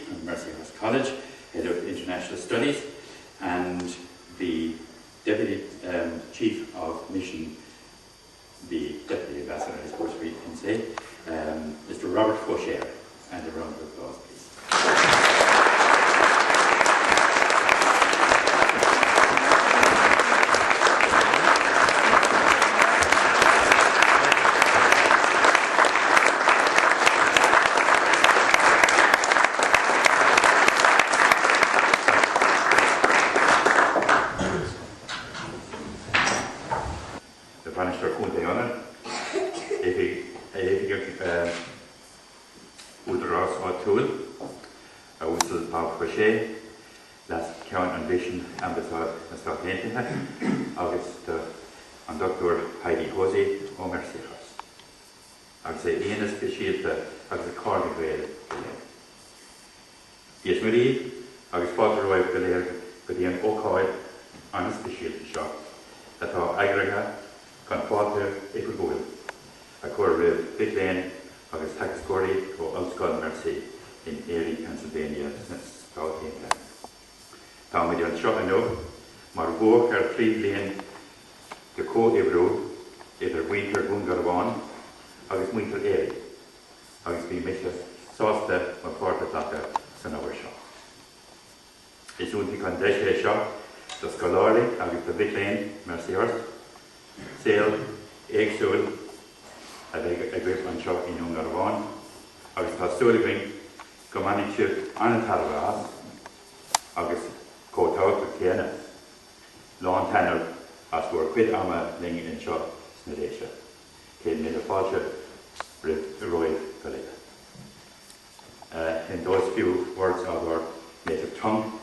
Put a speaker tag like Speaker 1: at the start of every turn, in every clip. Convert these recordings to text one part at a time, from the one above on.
Speaker 1: from Mercyhurst College, Head of International Studies, and the Deputy Chief of Mission, the Deputy Ambassador, I suppose we can say, Mr. Robert Faucher, and a round of applause, please. August an Dr. Heidi Hosey o Mercyhurst. Agus é aonas speisialta agus a cárga gael go léir. Bhíos marí agus fáilte roimh go léir go dtí an ócáid an speisialta seo atá eagraithe chun fáilte ag go gúil a chuir roimh Bicléin agus taxcóirí ó Ollscoil Mercy in Erie, Pennsylvania na Stát Aontaithe. Tá muid an seo anó mar bhuach ar 3 bliain de có-Ibrú idir muintir Dungarvan agus muintir Erie, agus bhí mise sásta mar páirte tacha san ábhar seo. Is úntí chun deise seo do scoláirlaí agus do Bicléin Mercyhurst, saol, éagsúil a grip on shop in Dungarvan. Agus tá stúla going go mainig siad an talrás agus cótáil go chéana lán tanner as bhfuair cuid ama ling in seo snadéise. Cé mí fáilte roiid go léir. In those few words of our native tongue,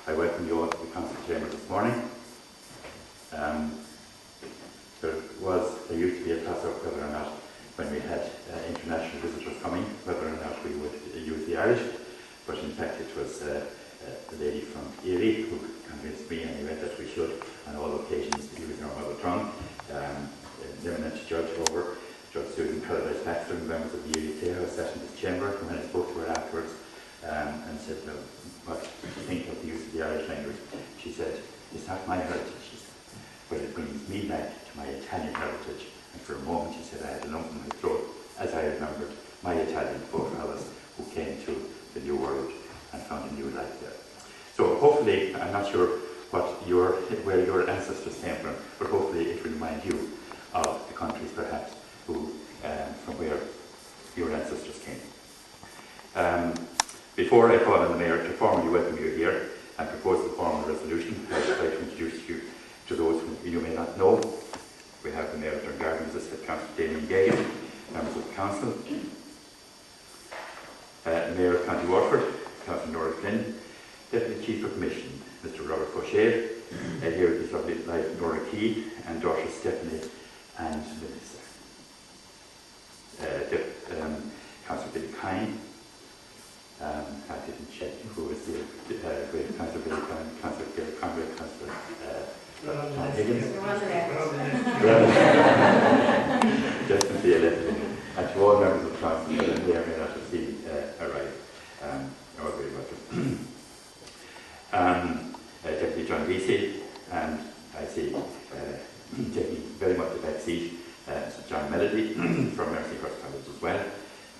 Speaker 1: I welcome you all to the Council Chamber this morning. There used to be a toss-up whether or not, when we had international visitors coming, whether or not we would use the Irish, but in fact it was a lady from Erie who convinced me anyway that we should, on all occasions, use our mother tongue. Eminent Judge over, Judge Susan Paradise Baxter, members of the EUT, I was sat in this chamber, and when I spoke to her afterwards and said, well, what do you think of the use of the Irish language? She said, it's not my heritage, she said, but it brings me back to my Italian heritage. And for a moment, she said, I had a lump in my throat as I remembered my Italian forefathers who came to the New World and found a new life there. So hopefully, I'm not sure where your ancestors came from, but hopefully it will remind you of the countries perhaps from where your ancestors came. Before I call on the Mayor to formally welcome you here and propose the formal resolution, I'd like to introduce you to those who you may not know. We have the Mayor of Dungarvan, Assistant Councillor Damien Gagan, members of the Council, the Mayor of County Waterford, Councillor Nora Flynn, Deputy Chief of Commission, Mr. Robert Fauché, here with his lovely wife Nora Key, and daughter Stephanie and Melissa. Councillor Billy Kine, I didn't check who was the great Councillor Billy Kine, Councillor Gary Conway, Councillor Tom Higgins. Definitely elected. And to all members of the Council that may or may not have seen arrive, you are very welcome. Deputy John Deasy, and I see taking very much the back seat, Mr. John Melody from Mercyhurst College as well.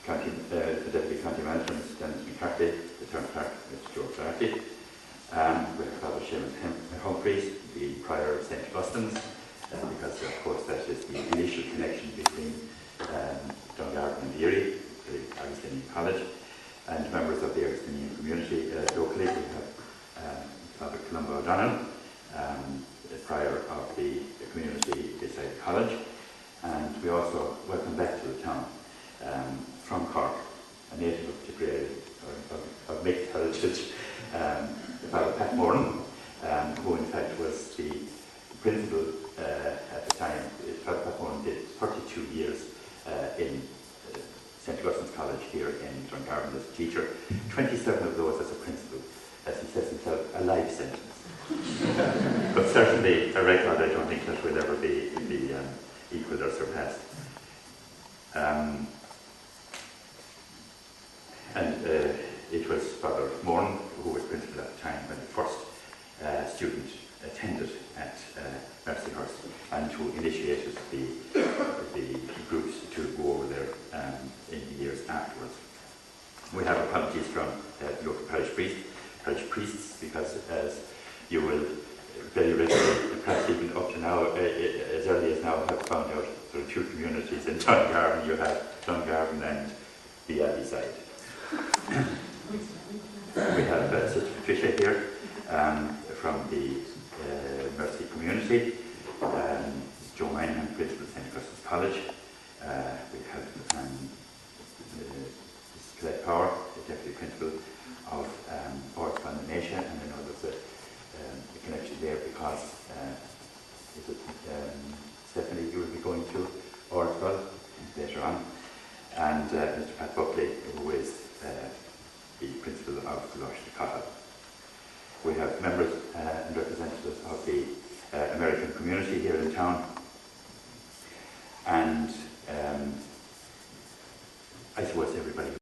Speaker 1: The Deputy County Manager, Mr. Dennis McCarthy, the Town Clerk, Mr. Joe Clarky. We have Father Seamus Humphreys, the Prior of St. Augustine's, because of course that is the initial connection between Dungarvan and Erie, the Augustinian College, and members of the Augustinian community locally. We have Father Columba O'Donnell, the Prior of the community beside the college, and we also welcome back to the town from Cork, a native of Tipperary, of mixed heritage, Father Pat Moran, who in fact was the principal at the time. Father Pat Moran did 32 years in St. Augustine's College here in Dungarvan as a teacher, 27 of those as a principal, as he says himself, a life sentence. But certainly a record I don't think that will ever be equalled or surpassed. It was Father Moran who was principal at the time when the first student attended at Mercyhurst, and who initiated the groups to go over there in the years afterwards. We have apologies from the local parish priests, because as you will very regularly, perhaps even up to now, as early as now, have found out there are two communities in Dungarvan. You have Dungarvan and the Abbey side. We have Sister Patricia here from the Mercy community, Joe Minehan, Principal of St. Augustine's College. We have Colette Power, the Deputy Principal of Orts Condemnation, and I know there's a connection there because Stephanie, you will be going to Orts later on, and Mr. Pat Buckley, who is the Principal of the Cotta. We have members and representatives of the American community here in town,